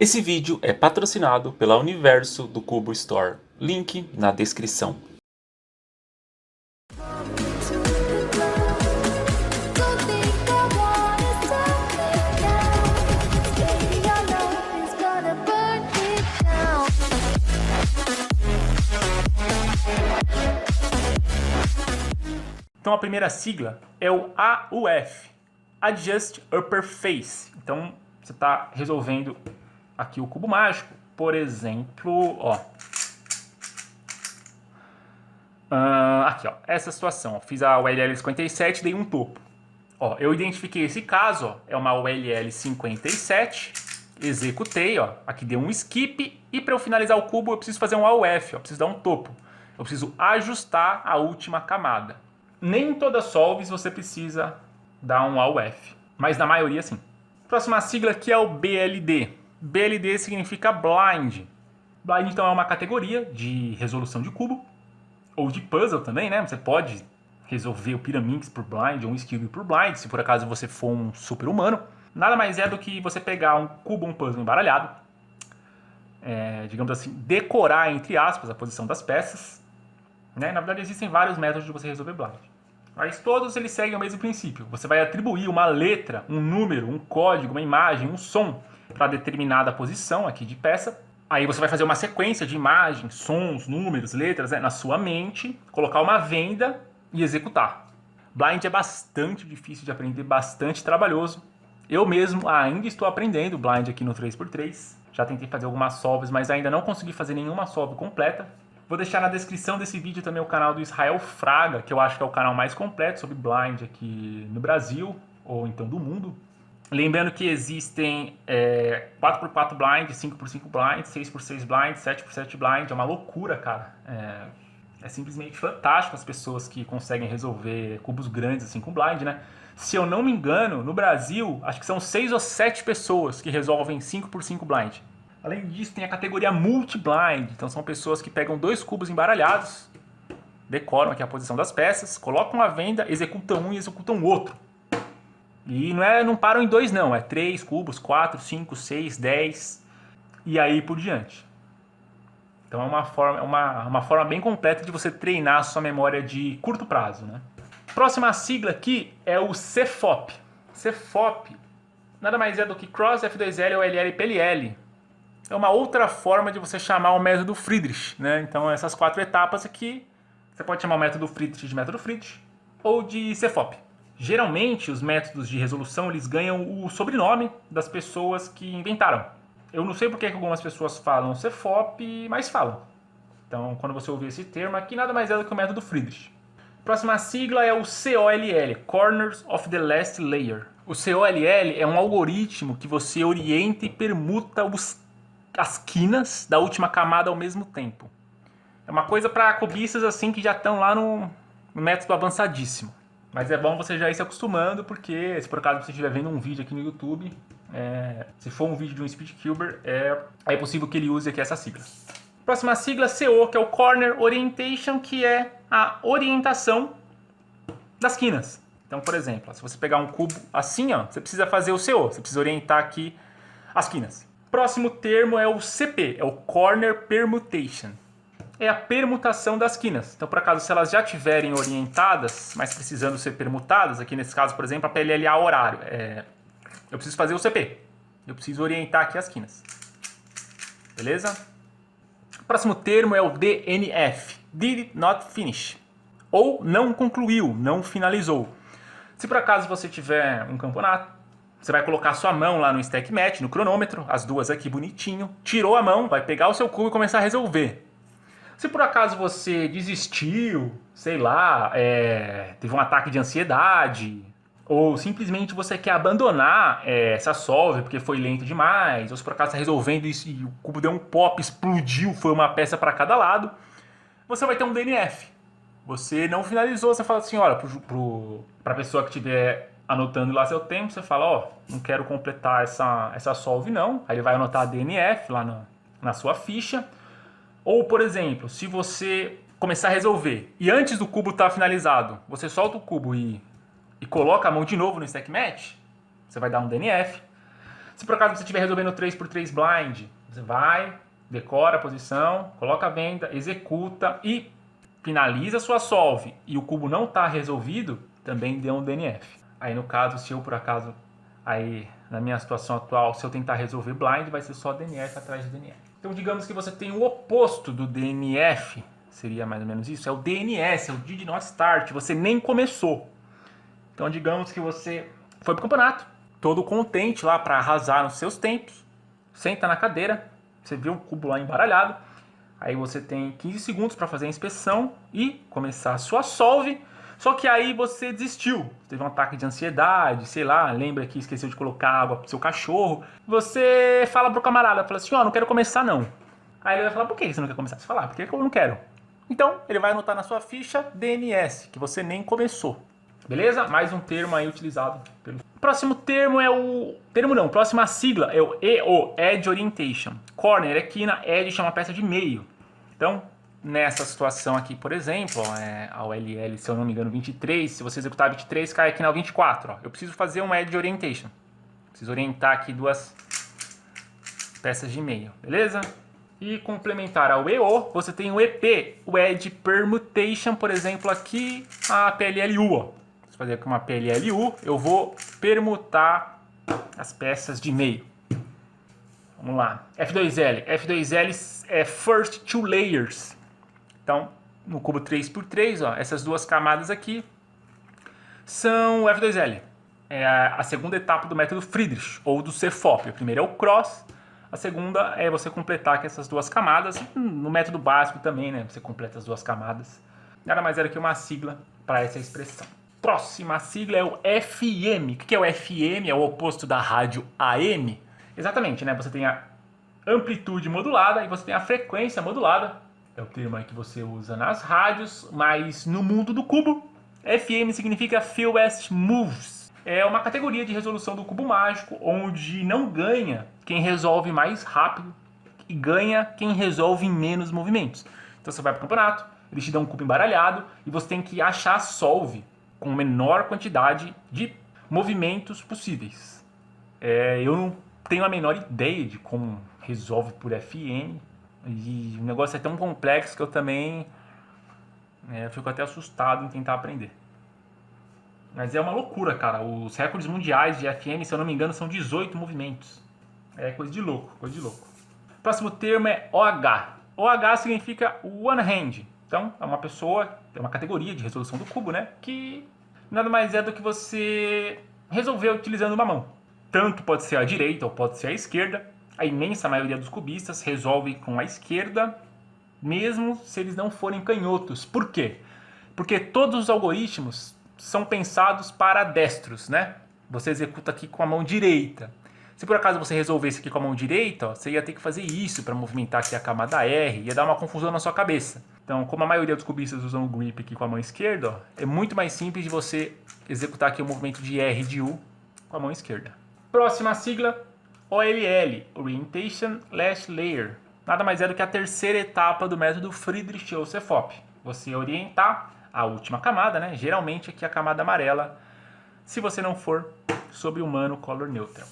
Esse vídeo é patrocinado pela Universo do Cubo Store. Link na descrição. Então a primeira sigla é o AUF, Adjust Upper Face. Então você está resolvendo aqui o cubo mágico, por exemplo, ó. Aqui, ó, essa situação, ó, fiz a ULL 57, dei um topo. Ó, eu identifiquei esse caso, ó, é uma ULL 57, executei, ó, aqui deu um skip, e para eu finalizar o cubo eu preciso fazer um AUF, ó, preciso dar um topo. Eu preciso ajustar a última camada. Nem em todas as solves você precisa dar um AUF, mas na maioria sim. Próxima sigla aqui é o BLD. BLD significa Blind. Blind então é uma categoria de resolução de cubo, ou de puzzle também, né? Você pode resolver o Pyraminx por Blind ou um Skill por Blind, se por acaso você for um super-humano. Nada mais é do que você pegar um cubo, um puzzle embaralhado, digamos assim, decorar, entre aspas, a posição das peças, né? Na verdade existem vários métodos de você resolver Blind. Mas todos eles seguem o mesmo princípio. Você vai atribuir uma letra, um número, um código, uma imagem, um som para determinada posição aqui de peça. Aí você vai fazer uma sequência de imagens, sons, números, letras, né, na sua mente, colocar uma venda e executar. Blind é bastante difícil de aprender, bastante trabalhoso. Eu mesmo ainda estou aprendendo Blind aqui no 3x3. Já tentei fazer algumas solves, mas ainda não consegui fazer nenhuma solve completa. Vou deixar na descrição desse vídeo também o canal do Israel Fraga, que eu acho que é o canal mais completo sobre Blind aqui no Brasil, ou então do mundo. Lembrando que existem 4x4 blind, 5x5 blind, 6x6 blind, 7x7 blind. É uma loucura, cara. É simplesmente fantástico as pessoas que conseguem resolver cubos grandes assim com blind, né? Se eu não me engano, no Brasil, acho que são 6 ou 7 pessoas que resolvem 5x5 blind. Além disso, tem a categoria multi-blind. Então são pessoas que pegam 2 cubos embaralhados, decoram aqui a posição das peças, colocam a venda, executam um e executam o outro. E não param em 2 não, é 3 cubos, 4, 5, 6, 10 e aí por diante. Então é uma forma bem completa de você treinar a sua memória de curto prazo, né? Próxima sigla aqui é o CFOP. CFOP nada mais é do que Cross, F2L, OLL, PLL. É uma outra forma de você chamar o método Friedrich, né? Então essas 4 etapas aqui, você pode chamar o método Friedrich de método Friedrich ou de CFOP. Geralmente, os métodos de resolução eles ganham o sobrenome das pessoas que inventaram. Eu não sei porque que algumas pessoas falam CFOP, mas falam. Então, quando você ouvir esse termo, aqui nada mais é do que o método Friedrich. Próxima sigla é o COLL, Corners of the Last Layer. O COLL é um algoritmo que você orienta e permuta as quinas da última camada ao mesmo tempo. É uma coisa para cubistas assim que já estão lá no método avançadíssimo. Mas é bom você já ir se acostumando, porque se por acaso você estiver vendo um vídeo aqui no YouTube, se for um vídeo de um speedcuber, é possível que ele use aqui essa sigla. Próxima sigla, CO, que é o Corner Orientation, que é a orientação das quinas. Então, por exemplo, se você pegar um cubo assim, ó, você precisa fazer o CO, você precisa orientar aqui as quinas. Próximo termo é o CP, é o Corner Permutation. É a permutação das quinas. Então, por acaso, se elas já estiverem orientadas, mas precisando ser permutadas, aqui nesse caso, por exemplo, a PLLA horário, eu preciso fazer o CP. Eu preciso orientar aqui as quinas. Beleza? O próximo termo é o DNF, Did Not Finish, ou não concluiu, não finalizou. Se por acaso você tiver um campeonato, você vai colocar sua mão lá no stack match, no cronômetro, as duas aqui bonitinho, tirou a mão, vai pegar o seu cubo e começar a resolver. Se por acaso você desistiu, sei lá, teve um ataque de ansiedade, ou simplesmente você quer abandonar essa solve porque foi lento demais, ou se por acaso está resolvendo isso e o cubo deu um pop, explodiu, foi uma peça para cada lado, você vai ter um DNF. Você não finalizou, você fala assim, olha, para a pessoa que estiver anotando lá seu tempo, você fala, ó, não quero completar essa solve não, aí ele vai anotar a DNF lá na sua ficha. Ou, por exemplo, se você começar a resolver e antes do cubo estar finalizado, você solta o cubo e coloca a mão de novo no stack match, você vai dar um DNF. Se por acaso você estiver resolvendo 3x3 blind, você vai, decora a posição, coloca a venda, executa e finaliza a sua solve e o cubo não está resolvido, também dê um DNF. Aí no caso, se eu por acaso, aí na minha situação atual, se eu tentar resolver blind, vai ser só DNF atrás de DNF. Então digamos que você tem o oposto do DNF, seria mais ou menos isso, é o DNS, é o Did Not Start, você nem começou. Então digamos que você foi pro campeonato, todo contente lá para arrasar nos seus tempos, senta na cadeira, você viu o cubo lá embaralhado, aí você tem 15 segundos para fazer a inspeção e começar a sua solve, só que aí você desistiu, teve um ataque de ansiedade, sei lá, lembra que esqueceu de colocar água pro seu cachorro, você fala pro camarada, fala assim, ó, não quero começar não. Aí ele vai falar, por que você não quer começar? Você fala, porque eu não quero. Então, ele vai anotar na sua ficha DNS, que você nem começou. Beleza? Mais um termo aí utilizado pelo... Próximo termo é o... Termo não, próxima sigla é o EO, Edge Orientation. Corner é quina, Edge chama peça de meio. Então, nessa situação aqui, por exemplo, a OLL, se eu não me engano, 23, se você executar 23, cai aqui na 24. Ó. Eu preciso fazer um Edge Orientation. Preciso orientar aqui duas peças de meio, beleza? E complementar ao EO, você tem o EP, o Edge Permutation, por exemplo, aqui a PLLU. Ó. Vou fazer aqui uma PLLU, eu vou permutar as peças de meio. Vamos lá. F2L. F2L é First Two Layers. Então, no cubo 3x3, ó, essas duas camadas aqui são o F2L. É a segunda etapa do método Friedrich, ou do CFOP. A primeira é o cross, a segunda é você completar aqui essas duas camadas. No método básico também, né? Você completa as duas camadas. Nada mais era que uma sigla para essa expressão. Próxima sigla é o FM. O que é o FM? É o oposto da rádio AM. Exatamente, né? Você tem a amplitude modulada e você tem a frequência modulada. É o termo aí que você usa nas rádios, mas no mundo do cubo, FM significa Fewest Moves. É uma categoria de resolução do cubo mágico, onde não ganha quem resolve mais rápido e ganha quem resolve em menos movimentos. Então você vai para o campeonato, eles te dão um cubo embaralhado e você tem que achar a solve com a menor quantidade de movimentos possíveis. Eu não tenho a menor ideia de como resolve por FN. E o negócio é tão complexo que eu também fico até assustado em tentar aprender. Mas é uma loucura, cara. Os recordes mundiais de FM, se eu não me engano, são 18 movimentos. É coisa de louco, coisa de louco. Próximo termo é OH. OH significa One Hand. Então, é uma pessoa, é uma categoria de resolução do cubo, né? Que nada mais é do que você resolver utilizando uma mão. Tanto pode ser a direita ou pode ser a esquerda. A imensa maioria dos cubistas resolve com a esquerda, mesmo se eles não forem canhotos. Por quê? Porque todos os algoritmos são pensados para destros, né? Você executa aqui com a mão direita. Se por acaso você resolvesse aqui com a mão direita, ó, você ia ter que fazer isso para movimentar aqui a camada R, ia dar uma confusão na sua cabeça. Então, como a maioria dos cubistas usam o grip aqui com a mão esquerda, ó, é muito mais simples de você executar aqui o movimento de R e de U com a mão esquerda. Próxima sigla, OLL, Orientation Last Layer. Nada mais é do que a terceira etapa do método Friedrich ou CFOP. Você orientar a última camada, né? Geralmente aqui a camada amarela, se você não for sobre humano color neutral.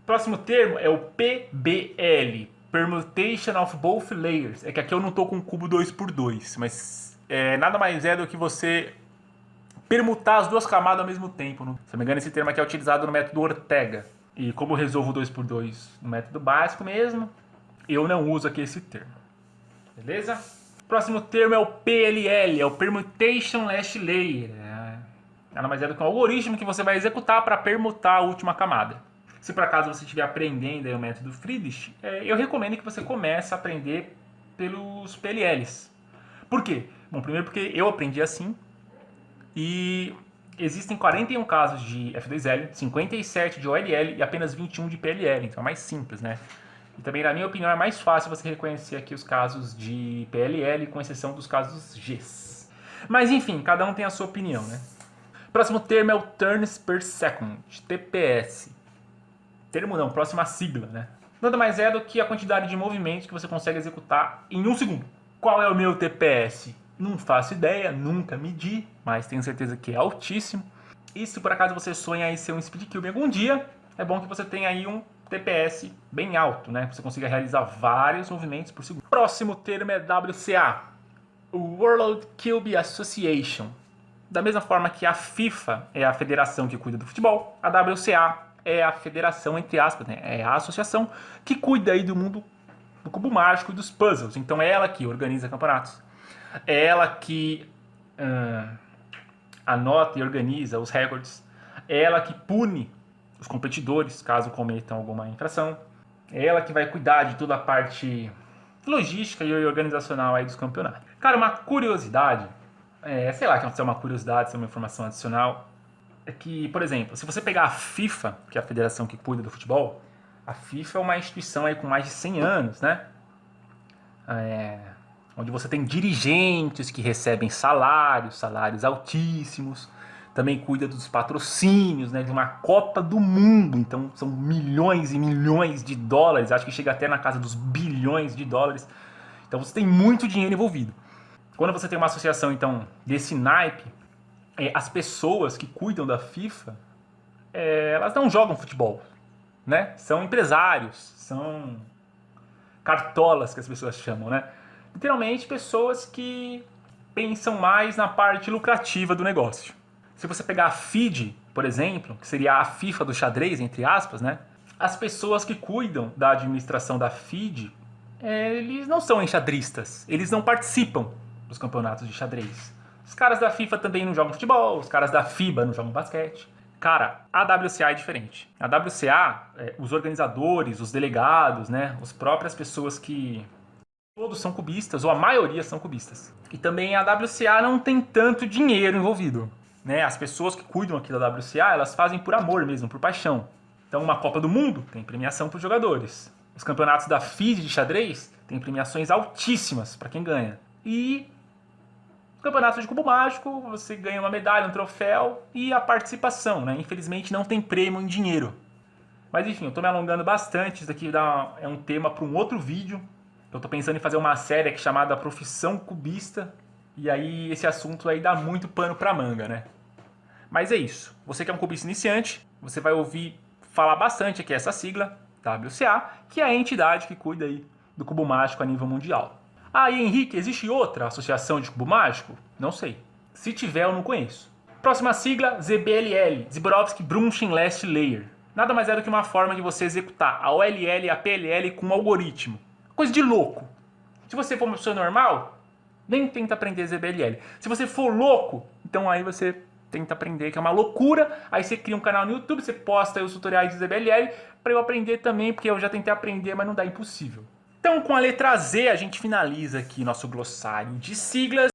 Próximo termo é o PBL, Permutation of Both Layers. É que aqui eu não estou com cubo 2x2, mas nada mais é do que você permutar as duas camadas ao mesmo tempo. Se não me engano, esse termo aqui é utilizado no método Ortega. E como eu resolvo 2x2 no método básico mesmo, eu não uso aqui esse termo. Beleza? Próximo termo é o PLL, é o Permutation Last Layer. Nada mais é do que um algoritmo que você vai executar para permutar a última camada. Se por acaso você estiver aprendendo aí o método Friedrich, eu recomendo que você comece a aprender pelos PLLs. Por quê? Bom, primeiro porque eu aprendi assim e existem 41 casos de F2L, 57 de OLL e apenas 21 de PLL, então é mais simples, né? E também, na minha opinião, é mais fácil você reconhecer aqui os casos de PLL, com exceção dos casos Gs. Mas enfim, cada um tem a sua opinião, né? Próximo termo é o Turns per Second, TPS. Termo não, próxima sigla, né? Nada mais é do que a quantidade de movimentos que você consegue executar em 1 segundo. Qual é o meu TPS? Não faço ideia, nunca medi, mas tenho certeza que é altíssimo. E se por acaso você sonha em ser um Speed Cube algum dia, é bom que você tenha aí um TPS bem alto, né? Que você consiga realizar vários movimentos por segundo. Próximo termo é WCA, o World Rugby Association. Da mesma forma que a FIFA é a federação que cuida do futebol, a WCA é a federação, entre aspas, né? É a associação que cuida aí do mundo do cubo mágico e dos puzzles. Então é ela que organiza campeonatos. É ela que anota e organiza os recordes. É ela que pune os competidores, caso cometam alguma infração. É ela que vai cuidar de toda a parte logística e organizacional aí dos campeonatos. Cara, uma curiosidade, sei lá se é uma curiosidade, se é uma informação adicional, é que, por exemplo, se você pegar a FIFA, que é a federação que cuida do futebol, a FIFA é uma instituição aí com mais de 100 anos, né? Onde você tem dirigentes que recebem salários altíssimos, também cuida dos patrocínios, né, de uma Copa do Mundo, então são milhões e milhões de dólares, acho que chega até na casa dos bilhões de dólares, então você tem muito dinheiro envolvido. Quando você tem uma associação então desse naipe, as pessoas que cuidam da FIFA, elas não jogam futebol, né? São empresários, são cartolas que as pessoas chamam, né? Literalmente pessoas que pensam mais na parte lucrativa do negócio. Se você pegar a FIDE, por exemplo, que seria a FIFA do xadrez, entre aspas, né? As pessoas que cuidam da administração da FIDE, eles não são enxadristas, eles não participam dos campeonatos de xadrez. Os caras da FIFA também não jogam futebol, os caras da FIBA não jogam basquete. Cara, a WCA é diferente. A WCA, os organizadores, os delegados, né? As próprias pessoas que... Todos são cubistas, ou a maioria são cubistas. E também a WCA não tem tanto dinheiro envolvido, né? As pessoas que cuidam aqui da WCA, elas fazem por amor mesmo, por paixão. Então uma Copa do Mundo tem premiação para os jogadores. Os campeonatos da FIDE de xadrez tem premiações altíssimas para quem ganha. E o campeonato de cubo mágico, você ganha uma medalha, um troféu e a participação, né? Infelizmente não tem prêmio em dinheiro. Mas enfim, eu estou me alongando bastante, isso daqui é um tema para um outro vídeo. Eu estou pensando em fazer uma série aqui chamada Profissão Cubista, e aí esse assunto aí dá muito pano para manga, né? Mas é isso. Você que é um cubista iniciante, você vai ouvir falar bastante aqui essa sigla, WCA, que é a entidade que cuida aí do cubo mágico a nível mundial. Ah, e Henrique, existe outra associação de cubo mágico? Não sei. Se tiver, eu não conheço. Próxima sigla, ZBLL, Zborowski Brunshin Last Layer. Nada mais é do que uma forma de você executar a OLL e a PLL com um algoritmo. Coisa de louco. Se você for uma pessoa normal, nem tenta aprender ZBLL. Se você for louco, então aí você tenta aprender, que é uma loucura. Aí você cria um canal no YouTube, você posta aí os tutoriais de ZBLL para eu aprender também, porque eu já tentei aprender, mas não dá, impossível. Então com a letra Z a gente finaliza aqui nosso glossário de siglas.